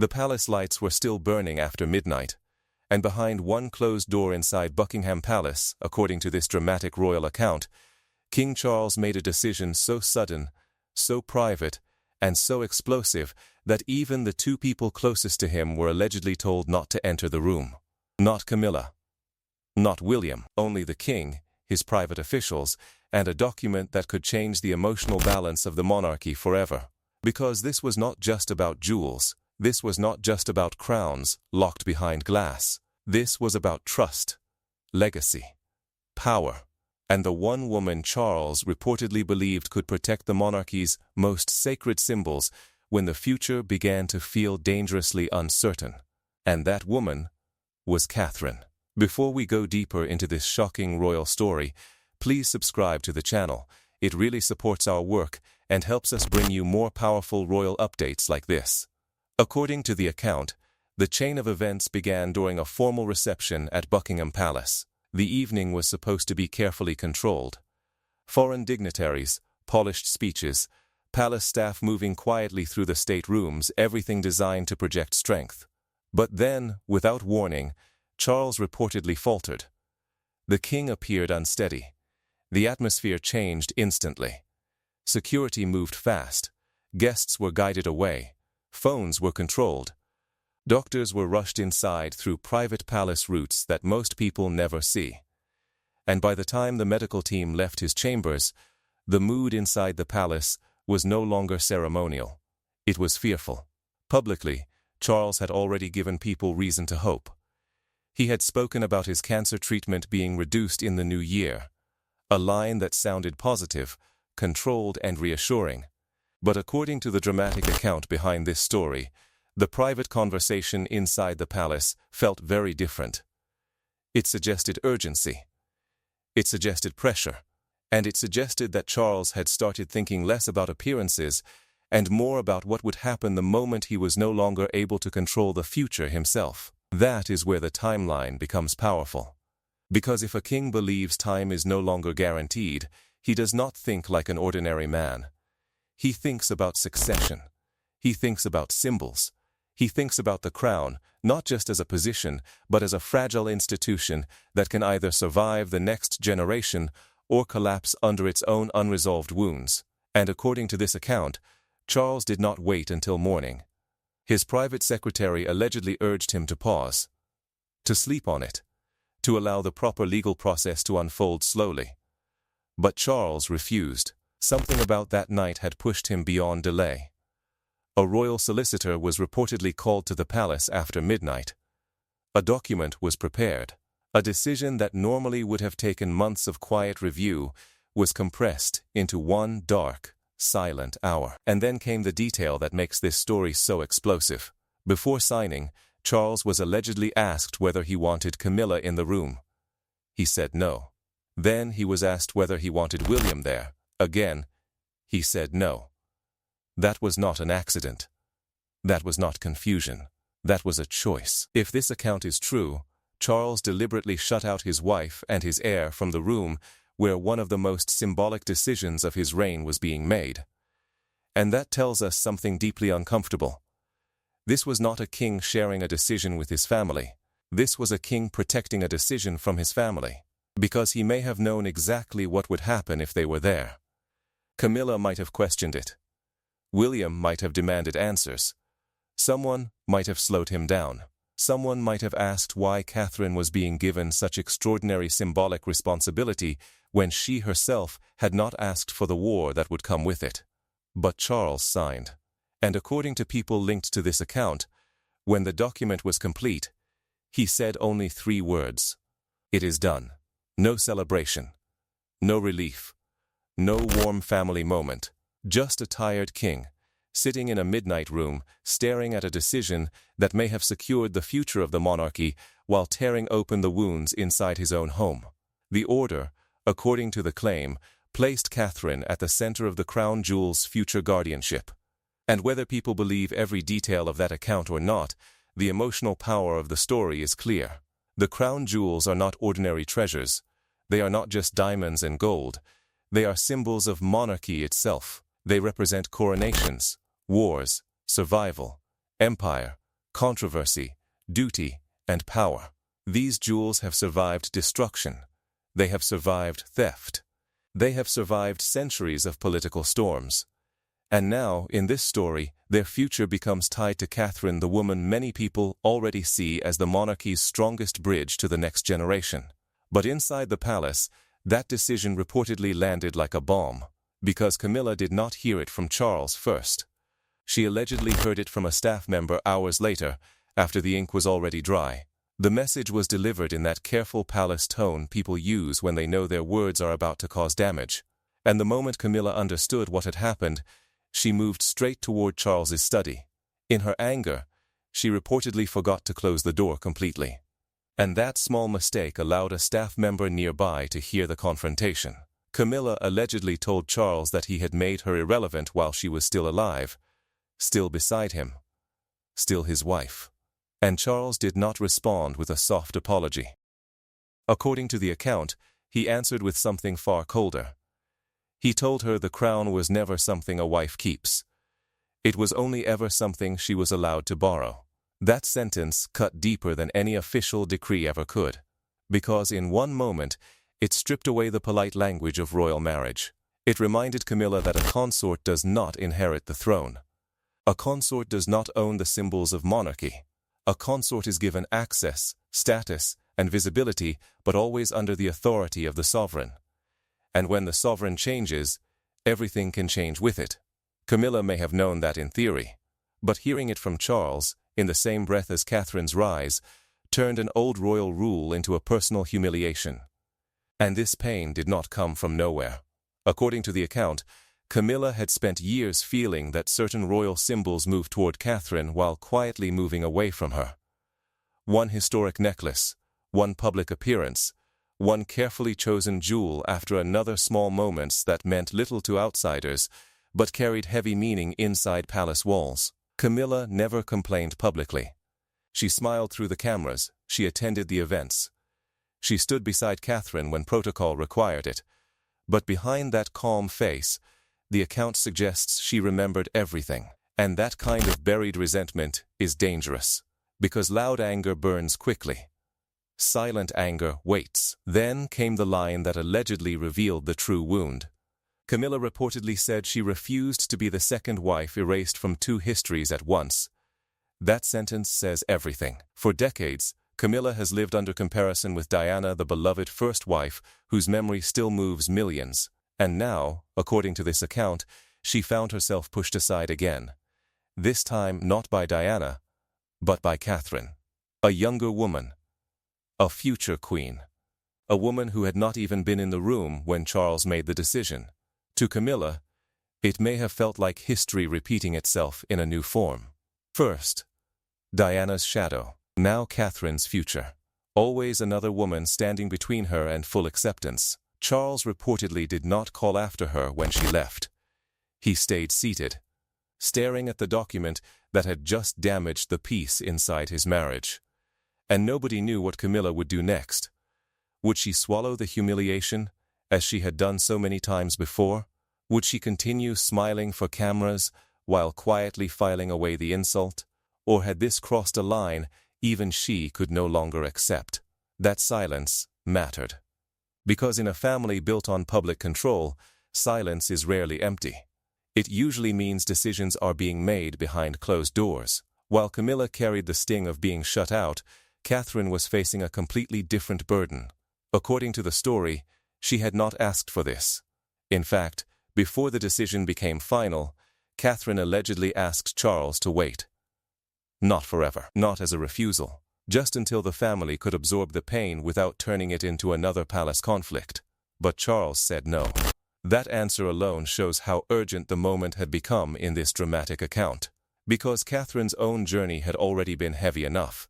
The palace lights were still burning after midnight, and behind one closed door inside Buckingham Palace, according to this dramatic royal account, King Charles made a decision so sudden, so private, and so explosive that even the two people closest to him were allegedly told not to enter the room. Not Camilla. Not William. Only the king, his private officials, and a document that could change the emotional balance of the monarchy forever. Because this was not just about jewels. This was not just about crowns locked behind glass. This was about trust, legacy, power, and the one woman Charles reportedly believed could protect the monarchy's most sacred symbols when the future began to feel dangerously uncertain. And that woman was Catherine. Before we go deeper into this shocking royal story, please subscribe to the channel. It really supports our work and helps us bring you more powerful royal updates like this. According to the account, the chain of events began during a formal reception at Buckingham Palace. The evening was supposed to be carefully controlled. Foreign dignitaries, polished speeches, palace staff moving quietly through the state rooms, everything designed to project strength. But then, without warning, Charles reportedly faltered. The king appeared unsteady. The atmosphere changed instantly. Security moved fast. Guests were guided away. Phones were controlled. Doctors were rushed inside through private palace routes that most people never see. And by the time the medical team left his chambers, the mood inside the palace was no longer ceremonial. It was fearful. Publicly, Charles had already given people reason to hope. He had spoken about his cancer treatment being reduced in the new year, a line that sounded positive, controlled, and reassuring. But according to the dramatic account behind this story, the private conversation inside the palace felt very different. It suggested urgency. It suggested pressure. And it suggested that Charles had started thinking less about appearances and more about what would happen the moment he was no longer able to control the future himself. That is where the timeline becomes powerful. Because if a king believes time is no longer guaranteed, he does not think like an ordinary man. He thinks about succession. He thinks about symbols. He thinks about the crown, not just as a position, but as a fragile institution that can either survive the next generation or collapse under its own unresolved wounds. And according to this account, Charles did not wait until morning. His private secretary allegedly urged him to pause, to sleep on it, to allow the proper legal process to unfold slowly. But Charles refused. Something about that night had pushed him beyond delay. A royal solicitor was reportedly called to the palace after midnight. A document was prepared. A decision that normally would have taken months of quiet review was compressed into one dark, silent hour. And then came the detail that makes this story so explosive. Before signing, Charles was allegedly asked whether he wanted Camilla in the room. He said no. Then he was asked whether he wanted William there. Again, he said no. That was not an accident. That was not confusion. That was a choice. If this account is true, Charles deliberately shut out his wife and his heir from the room where one of the most symbolic decisions of his reign was being made. And that tells us something deeply uncomfortable. This was not a king sharing a decision with his family. This was a king protecting a decision from his family, because he may have known exactly what would happen if they were there. Camilla might have questioned it. William might have demanded answers. Someone might have slowed him down. Someone might have asked why Catherine was being given such extraordinary symbolic responsibility when she herself had not asked for the war that would come with it. But Charles signed. And according to people linked to this account, when the document was complete, he said only 3 words. It is done. No celebration. No relief. No warm family moment. Just a tired king, sitting in a midnight room, staring at a decision that may have secured the future of the monarchy while tearing open the wounds inside his own home. The order, according to the claim, placed Catherine at the center of the crown jewel's future guardianship. And whether people believe every detail of that account or not, the emotional power of the story is clear. The crown jewels are not ordinary treasures. They are not just diamonds and gold. They are symbols of monarchy itself. They represent coronations, wars, survival, empire, controversy, duty, and power. These jewels have survived destruction. They have survived theft. They have survived centuries of political storms. And now, in this story, their future becomes tied to Catherine, the woman many people already see as the monarchy's strongest bridge to the next generation. But inside the palace, that decision reportedly landed like a bomb, because Camilla did not hear it from Charles first. She allegedly heard it from a staff member hours later, after the ink was already dry. The message was delivered in that careful palace tone people use when they know their words are about to cause damage. And the moment Camilla understood what had happened, she moved straight toward Charles's study. In her anger, she reportedly forgot to close the door completely. And that small mistake allowed a staff member nearby to hear the confrontation. Camilla allegedly told Charles that he had made her irrelevant while she was still alive, still beside him, still his wife. And Charles did not respond with a soft apology. According to the account, he answered with something far colder. He told her the crown was never something a wife keeps. It was only ever something she was allowed to borrow. That sentence cut deeper than any official decree ever could, because in one moment it stripped away the polite language of royal marriage. It reminded Camilla that a consort does not inherit the throne. A consort does not own the symbols of monarchy. A consort is given access, status, and visibility, but always under the authority of the sovereign. And when the sovereign changes, everything can change with it. Camilla may have known that in theory, but hearing it from Charles, in the same breath as Catherine's rise, turned an old royal rule into a personal humiliation. And this pain did not come from nowhere. According to the account, Camilla had spent years feeling that certain royal symbols moved toward Catherine while quietly moving away from her. One historic necklace, one public appearance, one carefully chosen jewel after another, small moments that meant little to outsiders, but carried heavy meaning inside palace walls. Camilla never complained publicly. She smiled through the cameras, she attended the events. She stood beside Catherine when protocol required it. But behind that calm face, the account suggests she remembered everything. And that kind of buried resentment is dangerous, because loud anger burns quickly. Silent anger waits. Then came the line that allegedly revealed the true wound. Camilla reportedly said she refused to be the second wife erased from two histories at once. That sentence says everything. For decades, Camilla has lived under comparison with Diana, the beloved first wife, whose memory still moves millions. And now, according to this account, she found herself pushed aside again. This time not by Diana, but by Catherine. A younger woman. A future queen. A woman who had not even been in the room when Charles made the decision. To Camilla, it may have felt like history repeating itself in a new form. First, Diana's shadow. Now Catherine's future. Always another woman standing between her and full acceptance. Charles reportedly did not call after her when she left. He stayed seated, staring at the document that had just damaged the peace inside his marriage. And nobody knew what Camilla would do next. Would she swallow the humiliation, as she had done so many times before? Would she continue smiling for cameras while quietly filing away the insult? Or had this crossed a line even she could no longer accept? That silence mattered. Because in a family built on public control, silence is rarely empty. It usually means decisions are being made behind closed doors. While Camilla carried the sting of being shut out, Catherine was facing a completely different burden. According to the story, she had not asked for this. In fact, before the decision became final, Catherine allegedly asked Charles to wait. Not forever, not as a refusal, just until the family could absorb the pain without turning it into another palace conflict. But Charles said no. That answer alone shows how urgent the moment had become in this dramatic account. Because Catherine's own journey had already been heavy enough.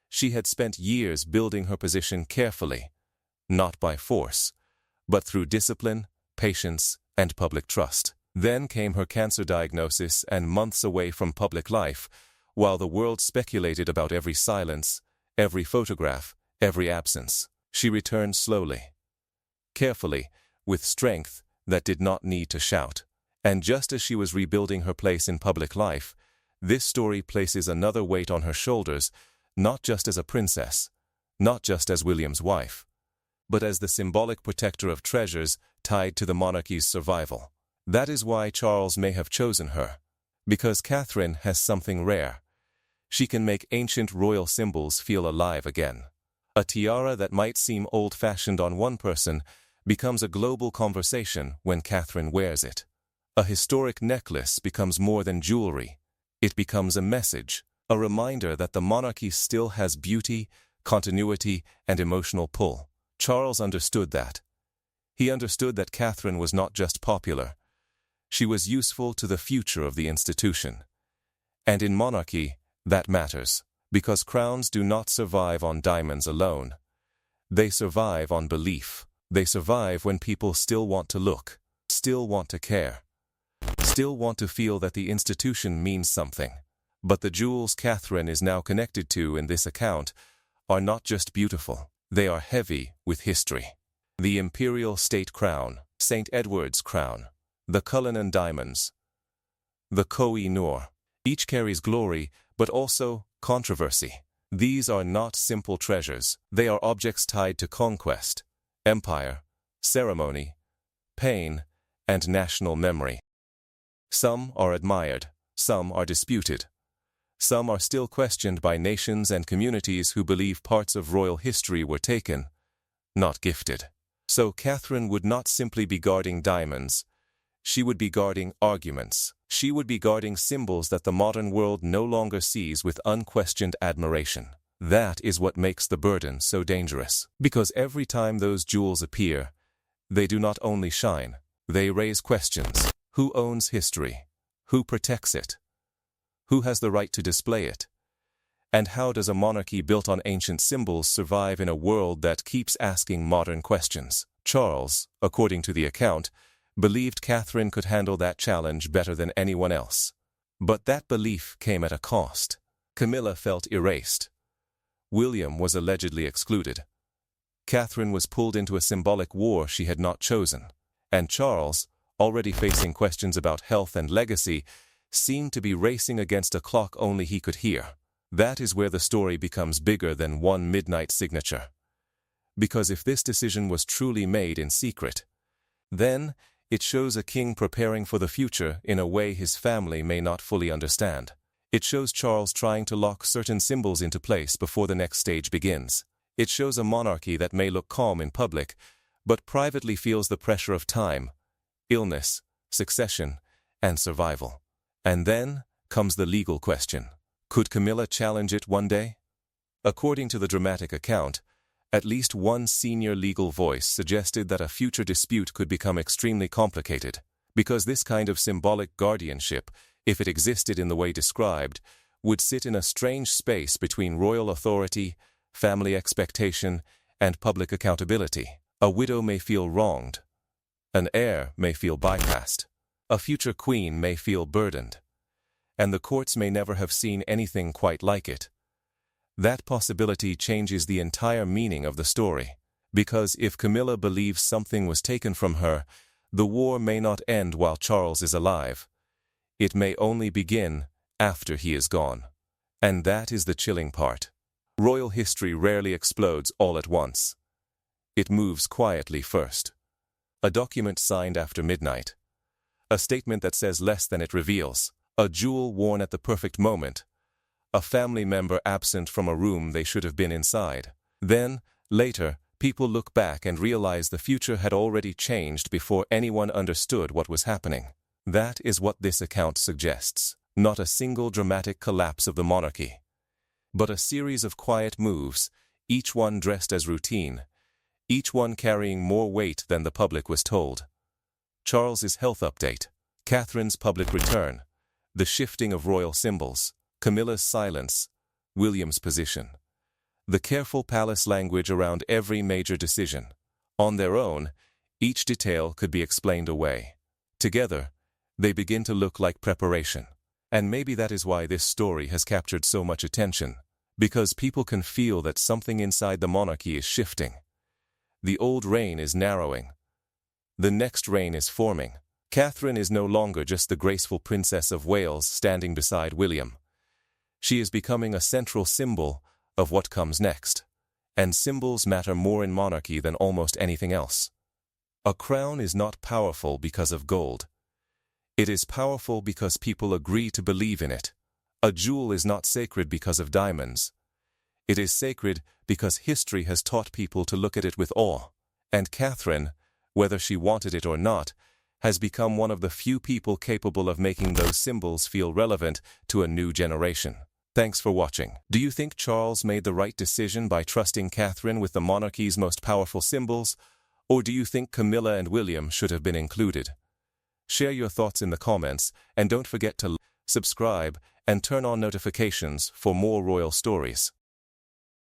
She had spent years building her position carefully, not by force, but through discipline, patience, and public trust. Then came her cancer diagnosis and months away from public life, while the world speculated about every silence, every photograph, every absence. She returned slowly, carefully, with strength that did not need to shout. And just as she was rebuilding her place in public life, This story places another weight on her shoulders, not just as a princess, not just as William's wife, but as the symbolic protector of treasures tied to the monarchy's survival. That is why Charles may have chosen her, because Catherine has something rare. She can make ancient royal symbols feel alive again. A tiara that might seem old-fashioned on one person becomes a global conversation when Catherine wears it. A historic necklace becomes more than jewelry. It becomes a message, a reminder that the monarchy still has beauty, continuity, and emotional pull. Charles understood that. He understood that Catherine was not just popular. She was useful to the future of the institution. And in monarchy, that matters, because crowns do not survive on diamonds alone. They survive on belief. They survive when people still want to look, still want to care, still want to feel that the institution means something. But the jewels Catherine is now connected to in this account are not just beautiful. They are heavy with history. The imperial state crown, St. Edward's crown, the Cullinan diamonds, the Koh-i-Noor. Each carries glory, but also controversy. These are not simple treasures. They are objects tied to conquest, empire, ceremony, pain, and national memory. Some are admired, some are disputed. Some are still questioned by nations and communities who believe parts of royal history were taken, not gifted. So Catherine would not simply be guarding diamonds. She would be guarding arguments. She would be guarding symbols that the modern world no longer sees with unquestioned admiration. That is what makes the burden so dangerous. Because every time those jewels appear, they do not only shine, they raise questions. Who owns history? Who protects it? Who has the right to display it? And how does a monarchy built on ancient symbols survive in a world that keeps asking modern questions? Charles, according to the account, believed Catherine could handle that challenge better than anyone else. But that belief came at a cost. Camilla felt erased. William was allegedly excluded. Catherine was pulled into a symbolic war she had not chosen. And Charles, already facing questions about health and legacy, seemed to be racing against a clock only he could hear. That is where the story becomes bigger than one midnight signature. Because if this decision was truly made in secret, then it shows a king preparing for the future in a way his family may not fully understand. It shows Charles trying to lock certain symbols into place before the next stage begins. It shows a monarchy that may look calm in public, but privately feels the pressure of time, illness, succession, and survival. And then comes the legal question. Could Camilla challenge it one day? According to the dramatic account, at least one senior legal voice suggested that a future dispute could become extremely complicated, because this kind of symbolic guardianship, if it existed in the way described, would sit in a strange space between royal authority, family expectation, and public accountability. A widow may feel wronged. An heir may feel bypassed. A future queen may feel burdened. And the courts may never have seen anything quite like it. That possibility changes the entire meaning of the story, because if Camilla believes something was taken from her, the war may not end while Charles is alive. It may only begin after he is gone. And that is the chilling part. Royal history rarely explodes all at once. It moves quietly first. A document signed after midnight. A statement that says less than it reveals. A jewel worn at the perfect moment. A family member absent from a room they should have been inside. Then, later, people look back and realize the future had already changed before anyone understood what was happening. That is what this account suggests. Not a single dramatic collapse of the monarchy, but a series of quiet moves, each one dressed as routine, each one carrying more weight than the public was told. Charles's health update, Catherine's public return, the shifting of royal symbols, Camilla's silence, William's position. The careful palace language around every major decision. On their own, each detail could be explained away. Together, they begin to look like preparation. And maybe that is why this story has captured so much attention, because people can feel that something inside the monarchy is shifting. The old reign is narrowing. The next reign is forming. Catherine is no longer just the graceful Princess of Wales standing beside William. She is becoming a central symbol of what comes next, and symbols matter more in monarchy than almost anything else. A crown is not powerful because of gold. It is powerful because people agree to believe in it. A jewel is not sacred because of diamonds. It is sacred because history has taught people to look at it with awe, and Catherine, whether she wanted it or not, has become one of the few people capable of making those symbols feel relevant to a new generation. Thanks for watching. Do you think Charles made the right decision by trusting Catherine with the monarchy's most powerful symbols, or do you think Camilla and William should have been included? Share your thoughts in the comments, and don't forget to subscribe and turn on notifications for more royal stories.